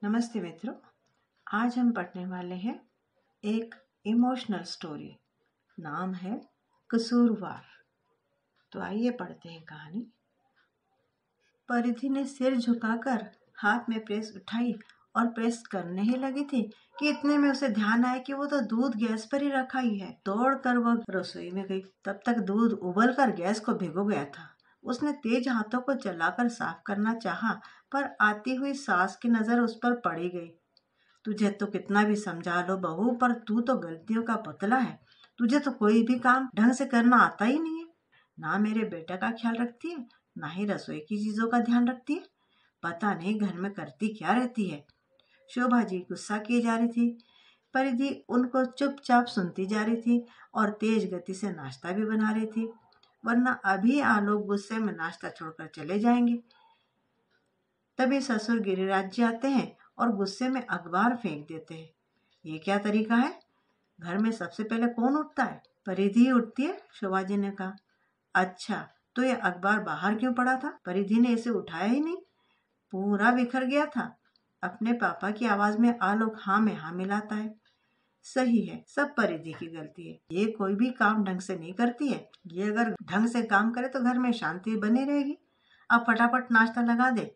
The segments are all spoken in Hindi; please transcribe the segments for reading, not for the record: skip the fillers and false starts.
नमस्ते मित्रों, आज हम पढ़ने वाले हैं एक इमोशनल स्टोरी। नाम है कसूरवार। तो आइए पढ़ते हैं कहानी। परिधि ने सिर झुकाकर हाथ में प्रेस उठाई और प्रेस करने ही लगी थी कि इतने में उसे ध्यान आया कि वो तो दूध गैस पर ही रखा ही है। दौड़कर वह रसोई में गई। तब तक दूध उबलकर गैस को भिगो गया था। उसने तेज हाथों को चलाकर साफ करना चाहा, पर आती हुई सास की नजर उस पर पड़ी गई। तुझे तो कितना भी समझा लो बहू, पर तू तो गलतियों का पुतला है। तुझे तो कोई भी काम ढंग से करना आता ही नहीं है। ना मेरे बेटे का ख्याल रखती है, ना ही रसोई की चीजों का ध्यान रखती है। पता नहीं घर में करती क्या रहती है। शोभा जी गुस्सा किए जा रही थी। परिधि उनको चुपचाप सुनती जा रही थी और तेज गति से नाश्ता भी बना रही थी, वरना अभी आलोक गुस्से में नाश्ता छोड़कर चले जाएंगे। तभी ससुर गिरिराज जी आते हैं और गुस्से में अखबार फेंक देते हैं। ये क्या तरीका है? घर में सबसे पहले कौन उठता है? परिधि ही उठती है, शोभा जी ने कहा। अच्छा, तो ये अखबार बाहर क्यों पड़ा था? परिधि ने इसे उठाया ही नहीं, पूरा बिखर गया था। अपने पापा की आवाज में आलोक हाँ में हाँ मिलाता है। सही है, सब परिधि की गलती है। ये कोई भी काम ढंग से नहीं करती है। ये अगर ढंग से काम करे तो घर में शांति बनी रहेगी। अब फटाफट नाश्ता लगा दे।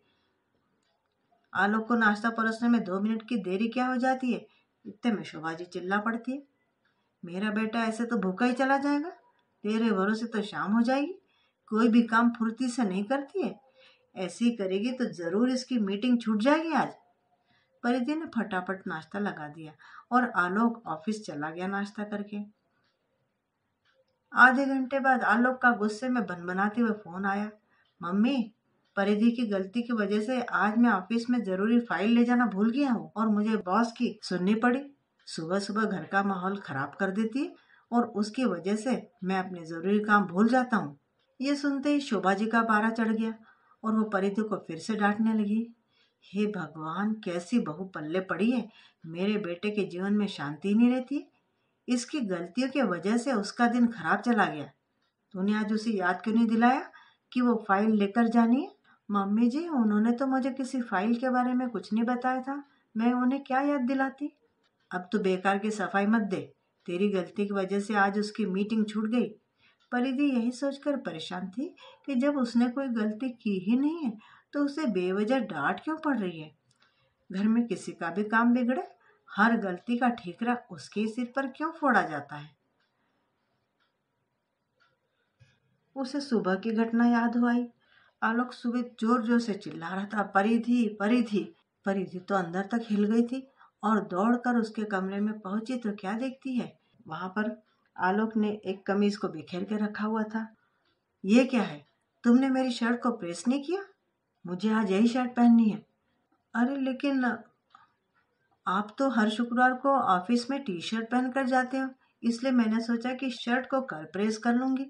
आलोक को नाश्ता परोसने में 2 मिनट की देरी क्या हो जाती है? इतने में शोभा जी चिल्ला पड़ती है। मेरा बेटा ऐसे तो भूखा ही चला जाएगा। तेरे भरोसे तो शाम हो जाएगी। कोई भी काम फुर्ती से नहीं करती है। ऐसी करेगी तो जरूर इसकी मीटिंग छूट जाएगी आज। परिधि ने फटाफट नाश्ता लगा दिया और आलोक ऑफिस चला गया नाश्ता करके। आधे घंटे बाद आलोक का गुस्से में भनभनाते हुए फोन आया। मम्मी, परिधि की गलती की वजह से आज मैं ऑफिस में जरूरी फाइल ले जाना भूल गया हूँ और मुझे बॉस की सुननी पड़ी। सुबह सुबह घर का माहौल खराब कर देती है और उसकी वजह से मैं अपने जरूरी काम भूल जाता हूँ। ये सुनते ही शोभा जी का पारा चढ़ गया और वो परिधि को फिर से डांटने लगी। हे भगवान, कैसी बहू पल्ले पड़ी है। मेरे बेटे के जीवन में शांति नहीं रहती। इसकी गलतियों की वजह से उसका दिन खराब चला गया। तूने आज उसे याद क्यों नहीं दिलाया कि वो फाइल लेकर जानी है? मम्मी जी, उन्होंने तो मुझे किसी फाइल के बारे में कुछ नहीं बताया था। मैं उन्हें क्या याद दिलाती। अब तो बेकार की सफाई मत दे। तेरी गलती की वजह से आज उसकी मीटिंग छूट गई। परिधि यही सोचकर परेशान थी कि जब उसने कोई गलती की ही नहीं है तो उसे बेवजह डांट क्यों पड़ रही है। घर में किसी का भी काम बिगड़े, हर गलती का ठीकरा उसके सिर पर क्यों फोड़ा जाता है। उसे सुबह की घटना याद हो आई। आलोक सुबह जोर जोर से चिल्ला रहा था, परिधि परिधि। परिधि तो अंदर तक हिल गई थी और दौड़कर उसके कमरे में पहुंची तो क्या देखती है, वहां पर आलोक ने एक कमीज को बिखेर के रखा हुआ था। ये क्या है? तुमने मेरी शर्ट को प्रेस नहीं किया? मुझे आज यही शर्ट पहननी है। अरे लेकिन आप तो हर शुक्रवार को ऑफिस में टी शर्ट पहनकर जाते हो, इसलिए मैंने सोचा कि शर्ट को कल प्रेस कर लूंगी।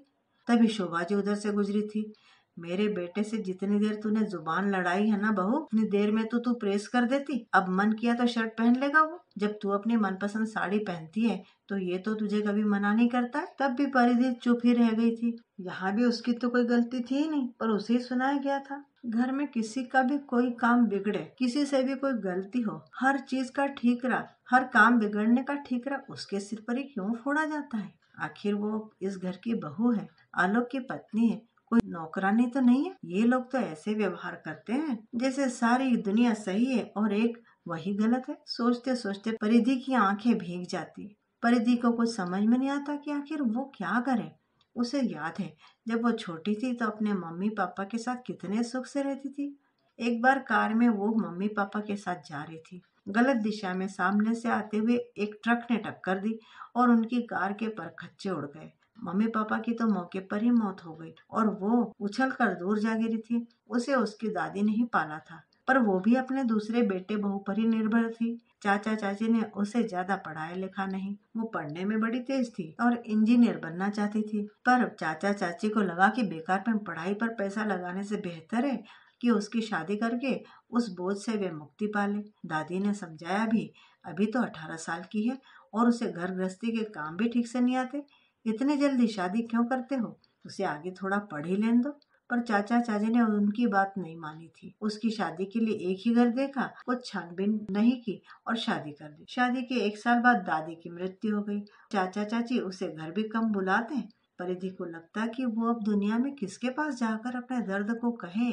तभी शोभा जी उधर से गुजरी थी। मेरे बेटे से जितनी देर तूने जुबान लड़ाई है ना बहू, उतनी देर में तो तू प्रेस कर देती। अब मन किया तो शर्ट पहन लेगा वो। जब तू अपनी मनपसंद साड़ी पहनती है तो ये तो तुझे कभी मना नहीं करता है। तब भी परिधि चुप ही रह गई थी। यहाँ भी उसकी तो कोई गलती थी ही नहीं, पर उसे ही सुनाया गया था। घर में किसी का भी कोई काम बिगड़े, किसी से भी कोई गलती हो, हर चीज का ठीकरा, हर काम बिगड़ने का ठीकरा उसके सिर पर ही क्यों फोड़ा जाता है? आखिर वो इस घर की बहू है, आलोक की पत्नी है, कोई नौकरानी तो नहीं है। ये लोग तो ऐसे व्यवहार करते हैं जैसे सारी दुनिया सही है और एक वही गलत है। सोचते सोचते परिधि की आंखें भीग जाती। परिधि को कुछ समझ में नहीं आता कि आखिर वो क्या करे। उसे याद है जब वो छोटी थी तो अपने मम्मी पापा के साथ कितने सुख से रहती थी। एक बार कार में वो मम्मी पापा के साथ जा रही थी। गलत दिशा में सामने से आते हुए एक ट्रक ने टक्कर दी और उनकी कार के परखच्चे उड़ गए। मम्मी पापा की तो मौके पर ही मौत हो गई और वो उछलकर दूर जा गिरी थी। उसे उसकी दादी ने ही पाला था, पर वो भी अपने दूसरे बेटे बहू पर ही निर्भर थी। चाचा चाची ने उसे ज्यादा पढ़ाया लिखा नहीं। वो पढ़ने में बड़ी तेज थी और इंजीनियर बनना चाहती थी, पर चाचा चाची को लगा कि बेकार में पढ़ाई पर पैसा लगाने से बेहतर है कि उसकी शादी करके उस बोझ से वे मुक्ति पाले। दादी ने समझाया भी, अभी तो 18 साल की है और उसे घर गृहस्थी के काम भी ठीक से नहीं आते। इतनी जल्दी शादी क्यों करते हो? उसे आगे थोड़ा पढ़ ही लेने दो। पर चाचा चाची ने उनकी बात नहीं मानी थी। उसकी शादी के लिए एक ही घर देखा, कुछ छानबीन नहीं की और शादी कर दी। शादी के 1 साल बाद दादी की मृत्यु हो गई। चाचा चाची उसे घर भी कम बुलाते। परिधि को लगता कि वो अब दुनिया में किसके पास जाकर अपने दर्द को कहे,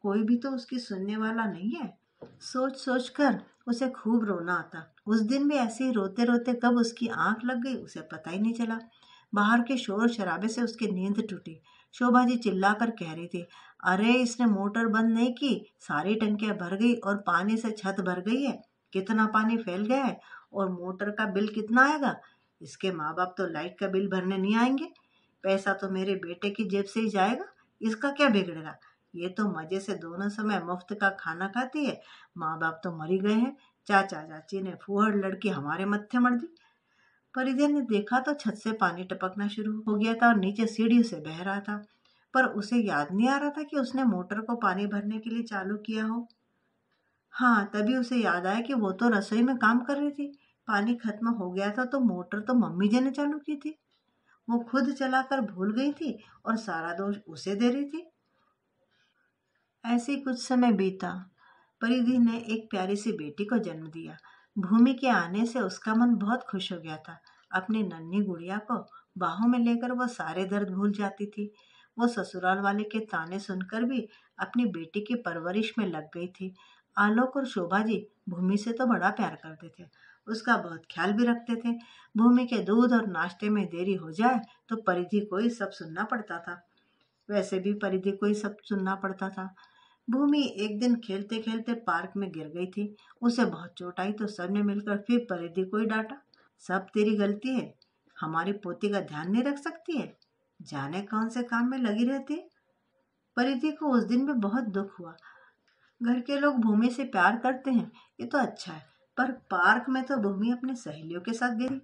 कोई भी तो उसकी सुनने वाला नहीं है। सोच सोच कर उसे खूब रोना आता। उस दिन भी ऐसे ही रोते रोते कब उसकी आंख लग गई उसे पता ही नहीं चला। बाहर के शोर शराबे से उसकी नींद टूटी। शोभा जी चिल्लाकर कह रही थी, अरे इसने मोटर बंद नहीं की, सारी टंकियां भर गई और पानी से छत भर गई है। कितना पानी फैल गया है और मोटर का बिल कितना आएगा। इसके माँ बाप तो लाइट का बिल भरने नहीं आएंगे। पैसा तो मेरे बेटे की जेब से ही जाएगा, इसका क्या बिगड़ेगा। ये तो मजे से दोनों समय मुफ्त का खाना खाती है। माँ बाप तो मर ही गए हैं। चाचा चाची ने फूहड़ लड़की हमारे मत्थे मर दी। परिधि ने देखा तो छत से पानी टपकना शुरू हो गया था और नीचे सीढ़ी से बह रहा था, पर उसे याद नहीं आ रहा था कि उसने मोटर को पानी भरने के लिए चालू किया हो। हाँ, तभी उसे याद आया कि वो तो रसोई में काम कर रही थी। पानी खत्म हो गया था तो मोटर तो मम्मी जी ने चालू की थी। वो खुद चलाकर भूल गई थी और सारा दोष उसे दे रही थी। ऐसे ही कुछ समय बीता। परिधि ने एक प्यारी सी बेटी को जन्म दिया। भूमि के आने से उसका मन बहुत खुश हो गया था। अपनी नन्ही गुड़िया को बाहों में लेकर वो सारे दर्द भूल जाती थी। वो ससुराल वाले के ताने सुनकर भी अपनी बेटी की परवरिश में लग गई थी। आलोक और शोभा जी भूमि से तो बड़ा प्यार करते थे, उसका बहुत ख्याल भी रखते थे। भूमि के दूध और नाश्ते में देरी हो जाए तो परिधि को ही सब सुनना पड़ता था। वैसे भी परिधि को ही सब सुनना पड़ता था। भूमि एक दिन खेलते खेलते पार्क में गिर गई थी। उसे बहुत चोट आई तो सबने मिलकर फिर परिधि को ही डांटा। सब तेरी गलती है, हमारी पोती का ध्यान नहीं रख सकती है, जाने कौन से काम में लगी रहती है। परिधि को उस दिन भी बहुत दुख हुआ। घर के लोग भूमि से प्यार करते हैं, ये तो अच्छा है, पर पार्क में तो भूमि अपनी सहेलियों के साथ गई,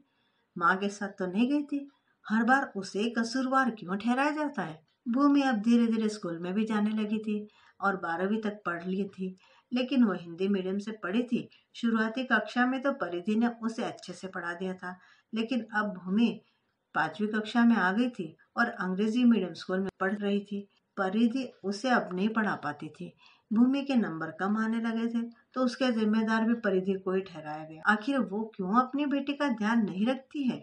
माँ के साथ तो नहीं गई थी। हर बार उसे कसूरवार क्यों ठहराया जाता है। भूमि अब धीरे धीरे स्कूल में भी जाने लगी थी और 12वीं तक पढ़ ली थी, लेकिन वो हिंदी मीडियम से पढ़ी थी। शुरुआती कक्षा में तो परिधि ने उसे अच्छे से पढ़ा दिया था, लेकिन अब भूमि 5वीं कक्षा में आ गई थी और अंग्रेजी मीडियम स्कूल में पढ़ रही थी। परिधि उसे अब नहीं पढ़ा पाती थी। भूमि के नंबर कम आने लगे थे तो उसके जिम्मेदार भी परिधि को ही ठहराया गया। आखिर वो क्यों अपनी बेटी का ध्यान नहीं रखती है।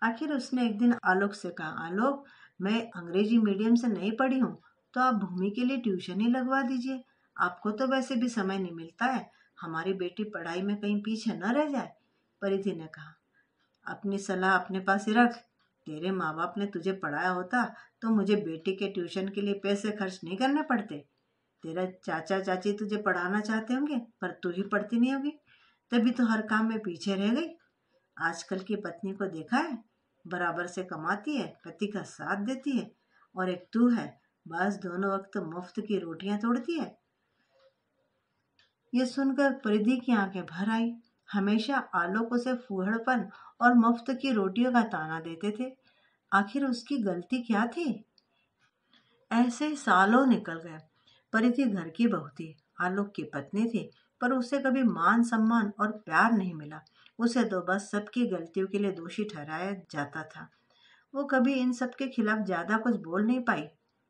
आखिर उसने एक दिन आलोक से कहा, आलोक, मैं अंग्रेजी मीडियम से नहीं पढ़ी हूँ, तो आप भूमि के लिए ट्यूशन ही लगवा दीजिए। आपको तो वैसे भी समय नहीं मिलता है, हमारी बेटी पढ़ाई में कहीं पीछे न रह जाए। परिधि ने कहा, अपनी सलाह अपने पास ही रख। तेरे माँ बाप ने तुझे पढ़ाया होता तो मुझे बेटी के ट्यूशन के लिए पैसे खर्च नहीं करने पड़ते। तेरा चाचा चाची तुझे पढ़ाना चाहते होंगे पर तू ही पढ़ती नहीं होगी, तभी तो हर काम में पीछे रह गई। आजकल की पत्नी को देखा है, बराबर से कमाती है, पति का साथ देती है, और एक तू है, बस दोनों वक्त मुफ्त की रोटियां तोड़ती है। ये सुनकर परिधि की आंखें भर आई। हमेशा आलोक उसे फूहड़पन और मुफ्त की रोटियों का ताना देते थे। आखिर उसकी गलती क्या थी। ऐसे ही सालों निकल गए। परिधि घर की बहू थी, आलोक की पत्नी थी, पर उसे कभी मान सम्मान और प्यार नहीं मिला। उसे तो बस सबकी गलतियों के लिए दोषी ठहराया जाता था। वो कभी इन सब के खिलाफ ज्यादा कुछ बोल नहीं पाई,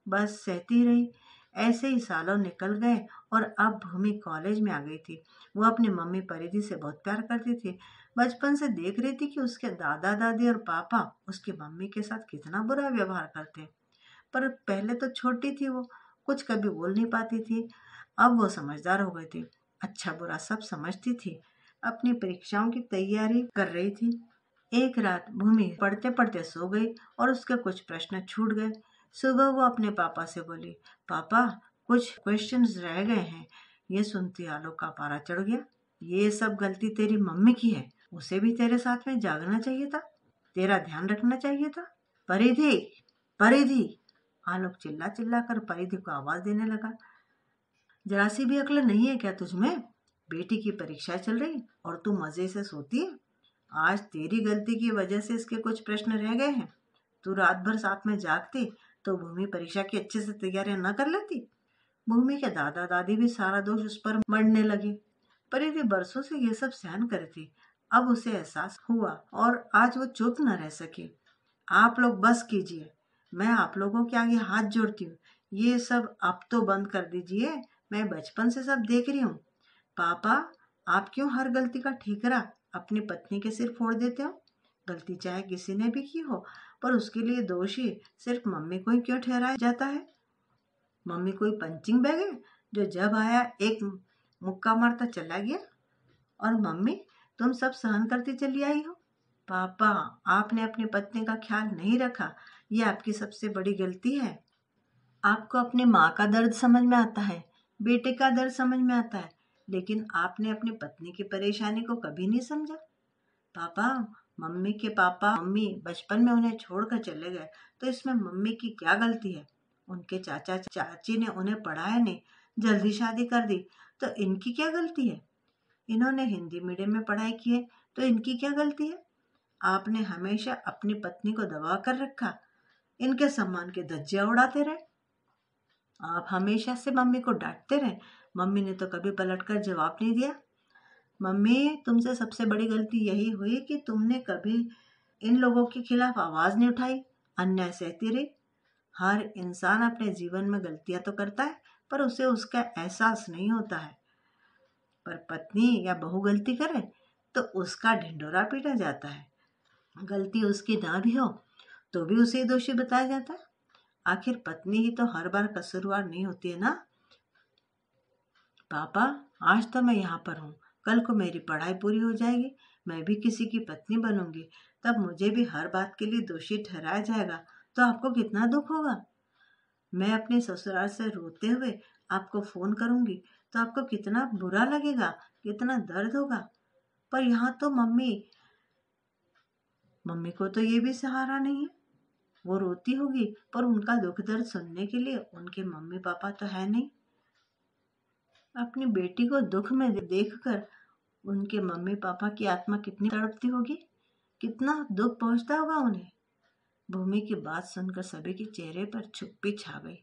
बस सहती रही। ऐसे ही सालों निकल गए और अब भूमि कॉलेज में आ गई थी। वो अपनी मम्मी परिधि से बहुत प्यार करती थी। बचपन से देख रही थी कि उसके दादा दादी और पापा उसकी मम्मी के साथ कितना बुरा व्यवहार करते। पर पहले तो छोटी थी, वो कुछ कभी बोल नहीं पाती थी। अब वो समझदार हो गई थी, अच्छा बुरा सब समझती थी। अपनी परीक्षाओं की तैयारी कर रही थी। एक रात भूमि पढ़ते पढ़ते सो गई और उसके कुछ प्रश्न छूट गए। सुबह वो अपने पापा से बोली, पापा कुछ क्वेश्चंस रह गए हैं। ये सुनती आलोक का पारा चढ़ गया। ये सब गलती तेरी मम्मी की है, उसे भी तेरे साथ में जागना चाहिए था, तेरा ध्यान रखना चाहिए था। परिधि, परिधि, आलोक चिल्ला चिल्ला कर परिधि को आवाज देने लगा। जरा सी भी अक्ल नहीं है क्या तुझमें। बेटी की परीक्षा चल रही और तू मजे से सोती है। आज तेरी गलती की वजह से इसके कुछ प्रश्न रह गए हैं। तू रात भर साथ में जागती तो भूमि परीक्षा की अच्छे से तैयारियां न कर लेती। भूमि के दादा दादी भी सारा दोष उस पर मढ़ने लगे। परिधि बरसों से ये सब सहन कर थी, अब उसे एहसास हुआ और आज वो चुप न रह सकी। आप लोग बस कीजिए, मैं आप लोगों के आगे हाथ जोड़ती हूँ। ये सब अब तो बंद कर दीजिए, मैं बचपन से सब देख रही हूँ। पापा, आप क्यों हर गलती का ठीकरा अपनी पत्नी के सिर फोड़ देते हो? गलती चाहे किसी ने भी की हो, पर उसके लिए दोषी सिर्फ मम्मी को ही क्यों ठहराया जाता है? मम्मी कोई पंचिंग बैग है जो जब आया एक मुक्का मारता चला गया? और मम्मी, तुम सब सहन करती चली आई हो। पापा, आपने अपनी पत्नी का ख्याल नहीं रखा, ये आपकी सबसे बड़ी गलती है। आपको अपनी माँ का दर्द समझ में आता है, बेटे का दर्द समझ में आता है, लेकिन आपने अपनी पत्नी की परेशानी को कभी नहीं समझा। पापा, मम्मी बचपन में उन्हें छोड़कर चले गए, तो इसमें मम्मी की क्या गलती है? उनके चाचा चाची ने उन्हें पढ़ाया नहीं, जल्दी शादी कर दी, तो इनकी क्या गलती है? इन्होंने हिंदी मीडियम में पढ़ाई की है, तो इनकी क्या गलती है? आपने हमेशा अपनी पत्नी को दबा कर रखा, इनके सम्मान के धज्जियां उड़ाते रहे। आप हमेशा से मम्मी को डांटते रहे, मम्मी ने तो कभी पलटकर जवाब नहीं दिया। मम्मी, तुमसे सबसे बड़ी गलती यही हुई कि तुमने कभी इन लोगों के खिलाफ आवाज नहीं उठाई, अन्याय सहती रही। हर इंसान अपने जीवन में गलतियां तो करता है, पर उसे उसका एहसास नहीं होता है। पर पत्नी या बहू गलती करे तो उसका ढिंढोरा पीटा जाता है। गलती उसकी ना भी हो तो भी उसे दोषी बताया जाता है। आखिर पत्नी ही तो हर बार कसूरवार नहीं होती है ना। पापा, आज तो मैं यहाँ पर हूँ, कल को मेरी पढ़ाई पूरी हो जाएगी, मैं भी किसी की पत्नी बनूंगी, तब मुझे भी हर बात के लिए दोषी ठहराया जाएगा, तो आपको कितना दुख होगा। मैं अपने ससुराल से रोते हुए आपको फोन करूंगी, तो आपको कितना बुरा लगेगा, कितना दर्द होगा। पर यहाँ तो मम्मी को तो ये भी सहारा नहीं है। वो रोती होगी, पर उनका दुख दर्द सुनने के लिए उनके मम्मी पापा तो है नहीं। अपनी बेटी को दुख में देखकर उनके मम्मी पापा की आत्मा कितनी तड़पती होगी, कितना दुख पहुंचता होगा उन्हें। भूमि की बात सुनकर सभी के चेहरे पर चुप्पी छा गई।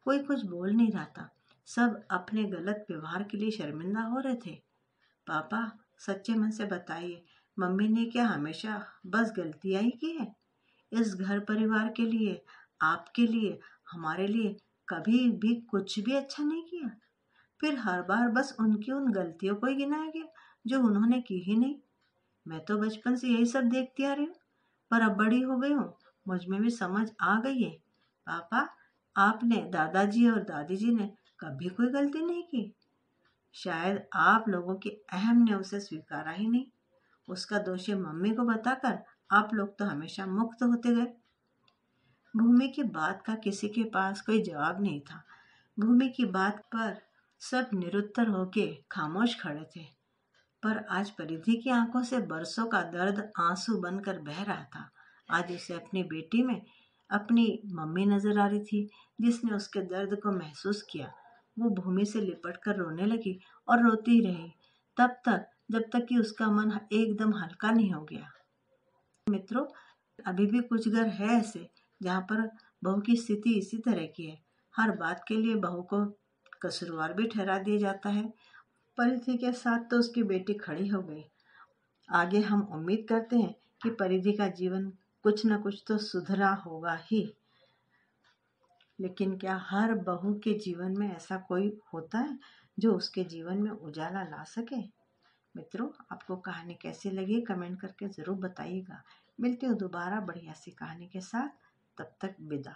कोई कुछ बोल नहीं रहा था, सब अपने गलत व्यवहार के लिए शर्मिंदा हो रहे थे। पापा, सच्चे मन से बताइए, मम्मी ने क्या हमेशा बस गलतियां ही की है? इस घर परिवार के लिए, आपके लिए, हमारे लिए कभी भी कुछ भी अच्छा नहीं किया? फिर हर बार बस उनकी उन गलतियों को ही गिनाया गया जो उन्होंने की ही नहीं। मैं तो बचपन से यही सब देखती आ रही हूँ, पर अब बड़ी हो गई हूँ, मुझ में भी समझ आ गई है। पापा, आपने, दादाजी और दादी जी ने कभी कोई गलती नहीं की। शायद आप लोगों के अहम ने उसे स्वीकारा ही नहीं। उसका दोषी मम्मी को बताकर आप लोग तो हमेशा मुक्त होते गए। भूमि की बात का किसी के पास कोई जवाब नहीं था। भूमि की बात पर सब निरुत्तर होके खामोश खड़े थे। पर आज परिधि की आंखों से बरसों का दर्द आंसू बनकर बह रहा था। आज उसे अपनी बेटी में अपनी मम्मी नजर आ रही थी, जिसने उसके दर्द को महसूस किया। वो भूमि से लिपट कर रोने लगी और रोती रही तब तक जब तक कि उसका मन एकदम हल्का नहीं हो गया। मित्रों, अभी भी कुछ घर है ऐसे जहाँ पर बहू की स्थिति इसी तरह की है। हर बात के लिए बहू को कसूरवार भी ठहरा दिया जाता है। परिधि के साथ तो उसकी बेटी खड़ी हो गई। आगे हम उम्मीद करते हैं कि परिधि का जीवन कुछ न कुछ तो सुधरा होगा ही। लेकिन क्या हर बहू के जीवन में ऐसा कोई होता है जो उसके जीवन में उजाला ला सके? मित्रों, आपको कहानी कैसी लगी कमेंट करके ज़रूर बताइएगा। मिलती हूँ दोबारा बढ़िया सी कहानी के साथ, तब तक विदा।